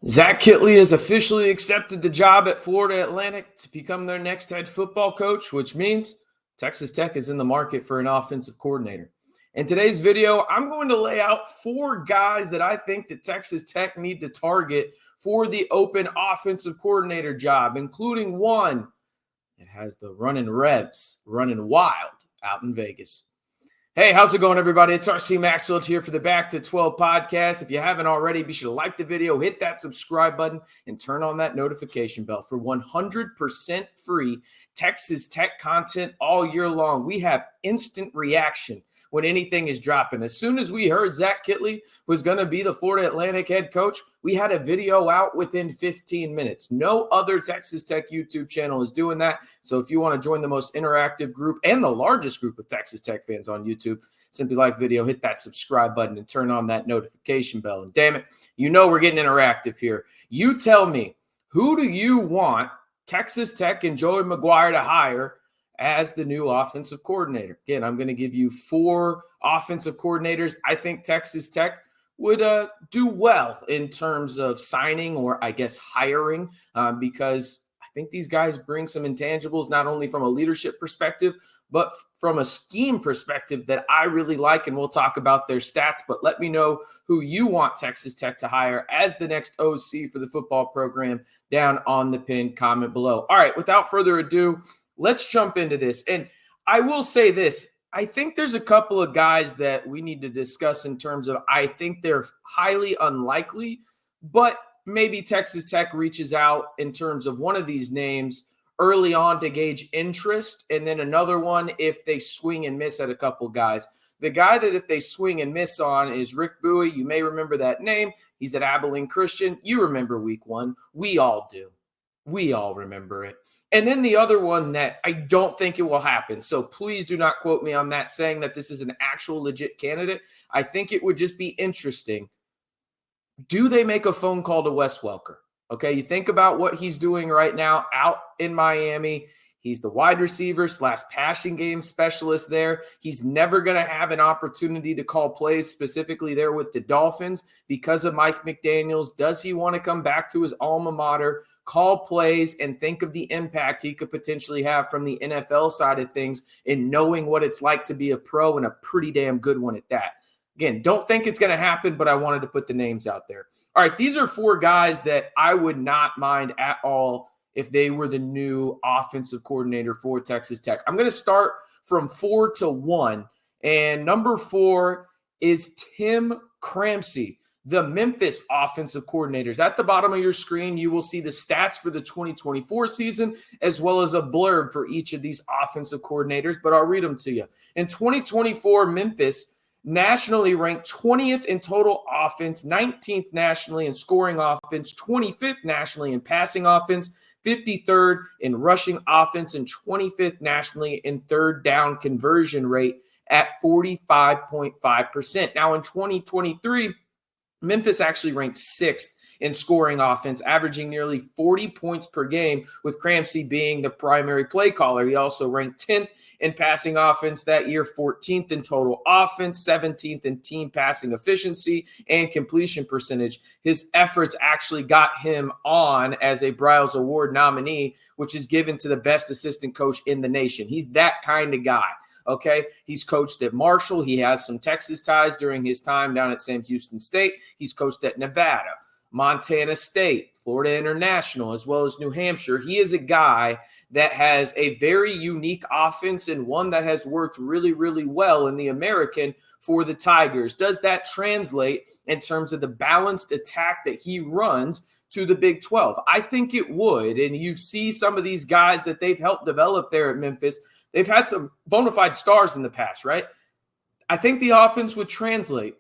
Zach Kittley has officially accepted the job at Florida Atlantic to become their next head football coach, which means Texas Tech is in the market for an offensive coordinator. In today's video, I'm going to lay out 4 guys that I think that Texas Tech need to target for the open offensive coordinator job, including one that has the running Rebs running wild out in Vegas. Hey, how's it going, everybody? It's RC Maxfield here for the Back to 12 podcast. If you haven't already, be sure to like the video, hit that subscribe button, and turn on that notification bell for 100% free Texas Tech content all year long. We have instant reaction when anything is dropping. As soon as we heard Zach Kittley was going to be the Florida Atlantic head coach, we had a video out within 15 minutes. No other Texas Tech YouTube channel is doing that. So if you want to join the most interactive group and the largest group of Texas Tech fans on YouTube, simply like video, hit that subscribe button, and turn on that notification bell. And damn it, you know we're getting interactive here. You tell me, who do you want Texas Tech and Joey McGuire to hire as the new offensive coordinator? Again, I'm going to give you 4 offensive coordinators I think Texas Tech would do well in terms of signing, or I guess hiring, because I think these guys bring some intangibles, not only from a leadership perspective, but from a scheme perspective that I really like, and we'll talk about their stats. But let me know who you want Texas Tech to hire as the next OC for the football program down on the pinned comment below. All right, without further ado, let's jump into this. And I will say this. I think there's a couple of guys that we need to discuss in terms of, I think they're highly unlikely, but maybe Texas Tech reaches out in terms of one of these names early on to gauge interest, and then another one if they swing and miss at a couple guys. The guy that if they swing and miss on is Rick Bowie. You may remember that name. He's at Abilene Christian. You remember week 1. We all do. We all remember it. And then the other one that I don't think it will happen, so please do not quote me on that, saying that this is an actual legit candidate. I think it would just be interesting. Do they make a phone call to Wes Welker? Okay, you think about what he's doing right now out in Miami. He's the wide receiver / passing game specialist there. He's never going to have an opportunity to call plays specifically there with the Dolphins because of Mike McDaniels. Does he want to come back to his alma mater, call plays, and think of the impact he could potentially have from the NFL side of things in knowing what it's like to be a pro, and a pretty damn good one at that? Again, don't think it's going to happen, but I wanted to put the names out there. All right, these are 4 guys that I would not mind at all if they were the new offensive coordinator for Texas Tech. I'm going to start from 4 to 1, and number 4 is Tim Crampy, the Memphis offensive coordinators. At the bottom of your screen, you will see the stats for the 2024 season, as well as a blurb for each of these offensive coordinators, but I'll read them to you. In 2024, Memphis nationally ranked 20th in total offense, 19th nationally in scoring offense, 25th nationally in passing offense, 53rd in rushing offense, and 25th nationally in third down conversion rate at 45.5%. Now in 2023, Memphis actually ranked 6th in scoring offense, averaging nearly 40 points per game, with Crampy being the primary play caller. He also ranked 10th in passing offense that year, 14th in total offense, 17th in team passing efficiency and completion percentage. His efforts actually got him on as a Bryles Award nominee, which is given to the best assistant coach in the nation. He's that kind of guy. Okay, he's coached at Marshall. He has some Texas ties during his time down at Sam Houston State. He's coached at Nevada, Montana State, Florida International, as well as New Hampshire. He is a guy that has a very unique offense, and one that has worked really, really well in the American for the Tigers. Does that translate in terms of the balanced attack that he runs to the Big 12? I think it would, and you see some of these guys that they've helped develop there at Memphis. They've had some bona fide stars in the past, right? I think the offense would translate,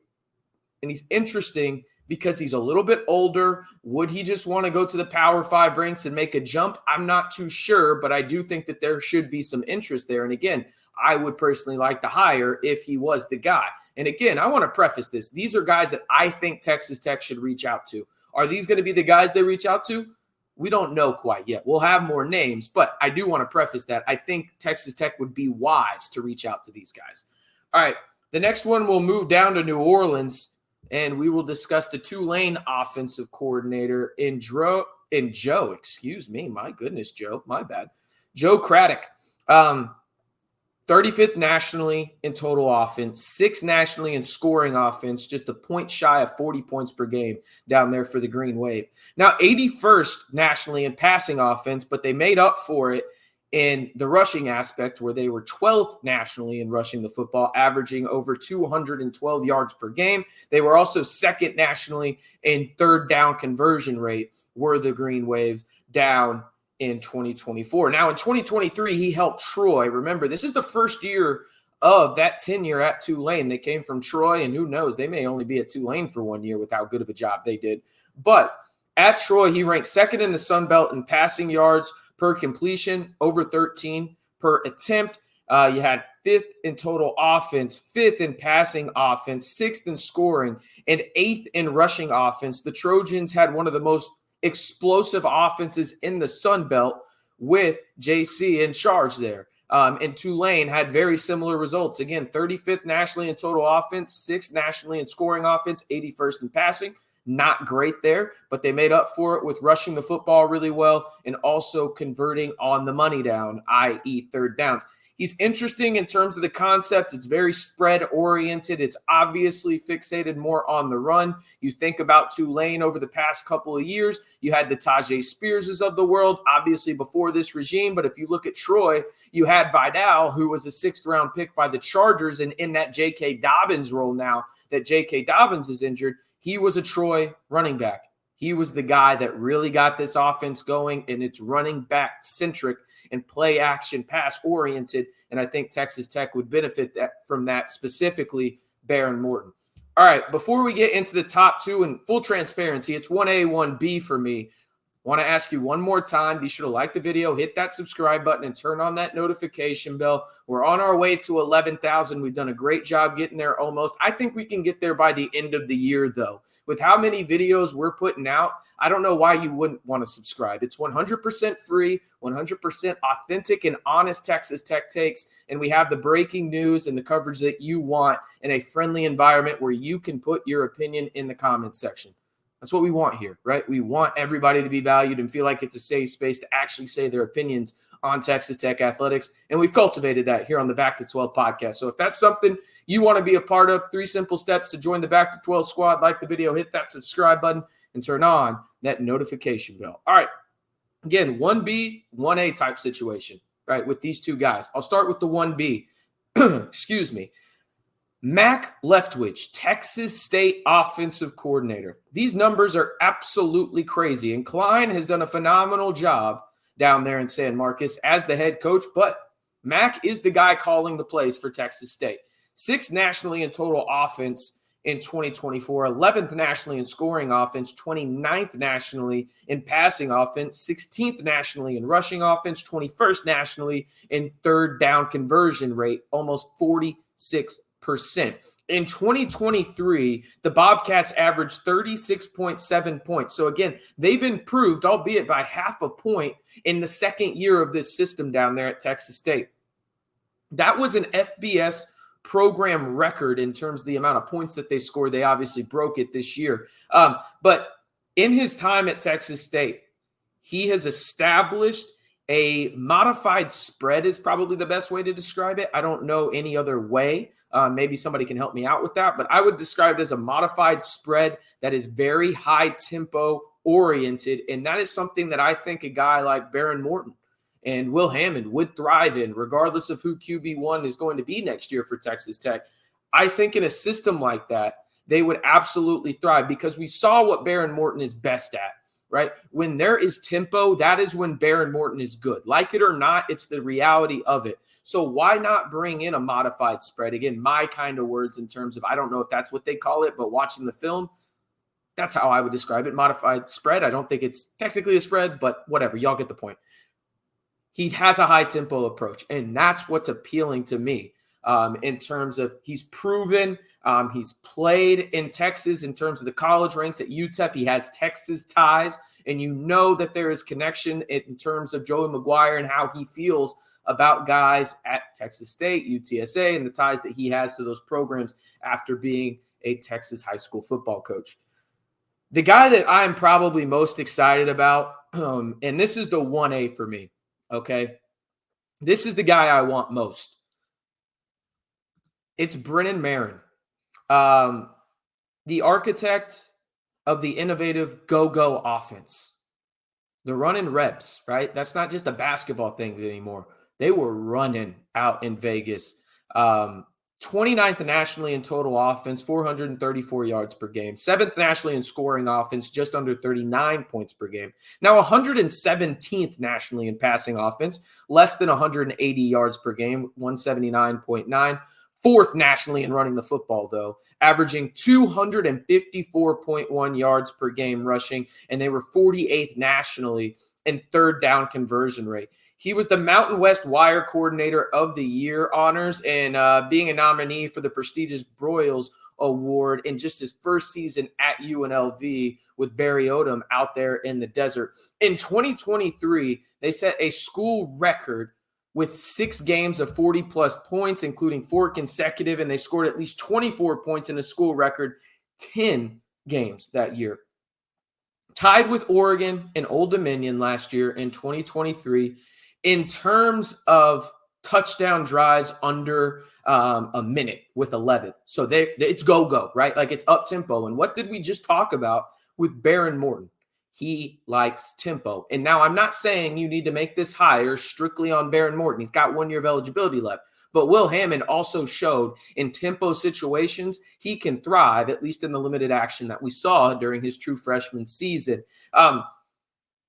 and he's interesting because he's a little bit older. Would he just want to go to the Power 5 ranks and make a jump? I'm not too sure, but I do think that there should be some interest there. And again, I would personally like to hire if he was the guy. And again, I want to preface this. These are guys that I think Texas Tech should reach out to. Are these going to be the guys they reach out to? We don't know quite yet. We'll have more names, but I do want to preface that. I think Texas Tech would be wise to reach out to these guys. All right, the next one will move down to New Orleans. and we will discuss the Tulane offensive coordinator in Joe. Excuse me. My goodness, Joe. My bad. Joe Krack. 35th nationally in total offense, 6th nationally in scoring offense, just a point shy of 40 points per game down there for the Green Wave. Now, 81st nationally in passing offense, but they made up for it in the rushing aspect where they were 12th nationally in rushing the football, averaging over 212 yards per game. They were also 2nd nationally in third down conversion rate, were the Green Waves, down in 2024. Now, in 2023, he helped Troy. Remember, this is the first year of that tenure at Tulane. They came from Troy, and who knows, they may only be at Tulane for 1 year with how good of a job they did. But at Troy, he ranked 2nd in the Sun Belt in passing yards per completion, over 13 per attempt. You had 5th in total offense, 5th in passing offense, 6th in scoring, and 8th in rushing offense. The Trojans had one of the most explosive offenses in the Sun Belt with JC in charge there. And Tulane had very similar results. Again, 35th nationally in total offense, 6th nationally in scoring offense, 81st in passing. Not great there, but they made up for it with rushing the football really well and also converting on the money down, i.e. third downs. He's interesting in terms of the concept. It's very spread-oriented. It's obviously fixated more on the run. You think about Tulane over the past couple of years. You had the Tajay Spearses of the world, obviously before this regime. But if you look at Troy, you had Vidal, who was a 6th-round pick by the Chargers, and in that J.K. Dobbins role now that J.K. Dobbins is injured, he was a Troy running back. He was the guy that really got this offense going, and it's running back-centric and play action pass oriented. And I think Texas Tech would benefit from that, specifically Behren Morton. All right, before we get into the top two, and full transparency, it's 1A, 1B for me. I want to ask you one more time, be sure to like the video, hit that subscribe button, and turn on that notification bell. We're on our way to 11,000. We've done a great job getting there almost. I think we can get there by the end of the year, though. With how many videos we're putting out, I don't know why you wouldn't want to subscribe. It's 100% free, 100% authentic and honest Texas Tech takes, and we have the breaking news and the coverage that you want in a friendly environment where you can put your opinion in the comments section. That's what we want here, right? We want everybody to be valued and feel like it's a safe space to actually say their opinions on Texas Tech athletics, and we've cultivated that here on the Back to 12 podcast. So if that's something you want to be a part of, 3 simple steps to join the Back to 12 squad. Like the video, hit that subscribe button, and turn on that notification bell. All right, again, 1B, 1A type situation, right, with these two guys. I'll start with the 1B. Excuse me. Mack Leftwich, Texas State offensive coordinator. These numbers are absolutely crazy, and Klein has done a phenomenal job down there in San Marcos as the head coach, but Mack is the guy calling the plays for Texas State. 6th nationally in total offense in 2024, 11th nationally in scoring offense, 29th nationally in passing offense, 16th nationally in rushing offense, 21st nationally in third down conversion rate, almost 46%. In 2023, the Bobcats averaged 36.7 points. So again, they've improved, albeit by half a point, in the 2nd year of this system down there at Texas State. That was an FBS program record in terms of the amount of points that they scored. They obviously broke it this year. But in his time at Texas State, he has established a modified spread is probably the best way to describe it. I don't know any other way. Maybe somebody can help me out with that, but I would describe it as a modified spread that is very high tempo oriented. And that is something that I think a guy like Behren Morton and Will Hammond would thrive in, regardless of who QB1 is going to be next year for Texas Tech. I think in a system like that, they would absolutely thrive because we saw what Behren Morton is best at, right? When there is tempo, that is when Behren Morton is good. Like it or not, it's the reality of it. So why not bring in a modified spread? Again, my kind of words in terms of, I don't know if that's what they call it, but watching the film, that's how I would describe it. Modified spread. I don't think it's technically a spread, but whatever. Y'all get the point. He has a high tempo approach, and that's what's appealing to me in terms of he's proven, he's played in Texas in terms of the college ranks at UTEP. He has Texas ties, and you know that there is connection in terms of Joey McGuire and how he feels about guys at Texas State, UTSA, and the ties that he has to those programs after being a Texas high school football coach. The guy that I'm probably most excited about, and this is the 1A for me, okay? This is the guy I want most. It's Brennan Marion, the architect of the innovative go-go offense. The running reps, right? That's not just a basketball thing anymore. They were running out in Vegas. 29th nationally in total offense, 434 yards per game. 7th nationally in scoring offense, just under 39 points per game. Now 117th nationally in passing offense, less than 180 yards per game, 179.9. 4th nationally in running the football, though, averaging 254.1 yards per game rushing, and they were 48th nationally in third down conversion rate. He was the Mountain West Wire Coordinator of the Year honors and being a nominee for the prestigious Broyles Award in just his first season at UNLV with Barry Odom out there in the desert. In 2023, they set a school record with 6 games of 40-plus points, including 4 consecutive, and they scored at least 24 points in a school record 10 games that year. Tied with Oregon and Old Dominion last year in 2023 in terms of touchdown drives under a minute with 11. So it's go-go, right? Like it's up-tempo. And what did we just talk about with Baron Morton? He likes tempo. And now I'm not saying you need to make this hire strictly on Baron Morton. He's got 1 year of eligibility left. But Will Hammond also showed in tempo situations he can thrive, at least in the limited action that we saw during his true freshman season.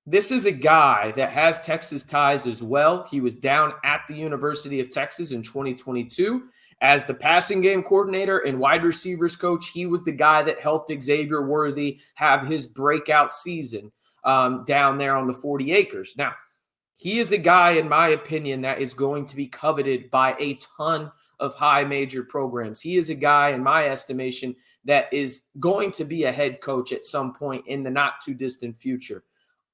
This is a guy that has Texas ties as well. He was down at the University of Texas in 2022 as the passing game coordinator and wide receivers coach. He was the guy that helped Xavier Worthy have his breakout season down there on the 40 acres. Now, he is a guy, in my opinion, that is going to be coveted by a ton of high major programs. He is a guy, in my estimation, that is going to be a head coach at some point in the not too distant future.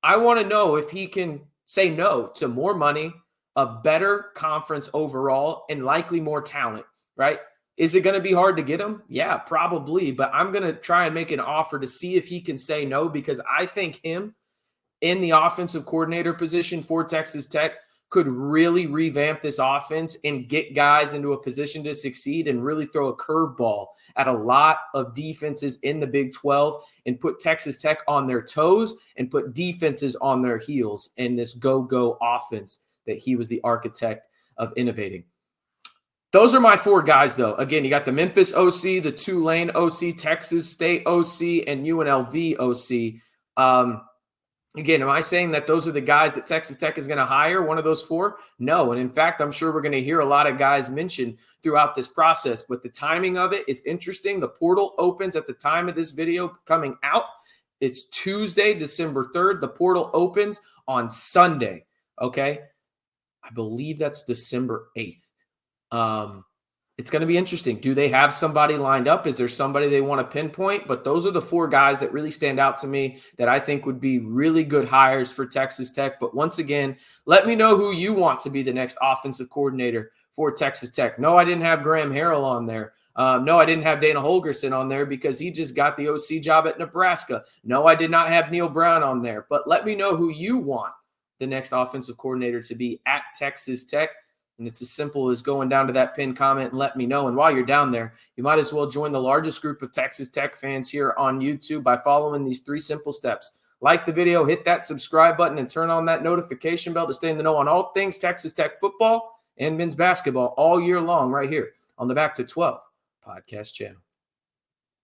I want to know if he can say no to more money, a better conference overall, and likely more talent, right? Is it going to be hard to get him? Yeah, probably. But I'm going to try and make an offer to see if he can say no, because I think him in the offensive coordinator position for Texas Tech could really revamp this offense and get guys into a position to succeed and really throw a curveball at a lot of defenses in the Big 12 and put Texas Tech on their toes and put defenses on their heels in this go-go offense that he was the architect of innovating. Those are my 4 guys, though. Again, you got the Memphis OC, the Tulane OC, Texas State OC, and UNLV OC. Again, am I saying that those are the guys that Texas Tech is going to hire, one of those 4? No. And in fact, I'm sure we're going to hear a lot of guys mentioned throughout this process. But the timing of it is interesting. The portal opens at the time of this video coming out. It's Tuesday, December 3rd. The portal opens on Sunday. Okay. I believe that's December 8th. It's going to be interesting. Do they have somebody lined up? Is there somebody they want to pinpoint? But those are the 4 guys that really stand out to me that I think would be really good hires for Texas Tech. But once again, let me know who you want to be the next offensive coordinator for Texas Tech. No, I didn't have Graham Harrell on there. No, I didn't have Dana Holgorsen on there because he just got the OC job at Nebraska. No, I did not have Neil Brown on there. But let me know who you want the next offensive coordinator to be at Texas Tech. And it's as simple as going down to that pinned comment and let me know. And while you're down there, you might as well join the largest group of Texas Tech fans here on YouTube by following these 3 simple steps. Like the video, hit that subscribe button, and turn on that notification bell to stay in the know on all things Texas Tech football and men's basketball all year long right here on the Back to 12 podcast channel.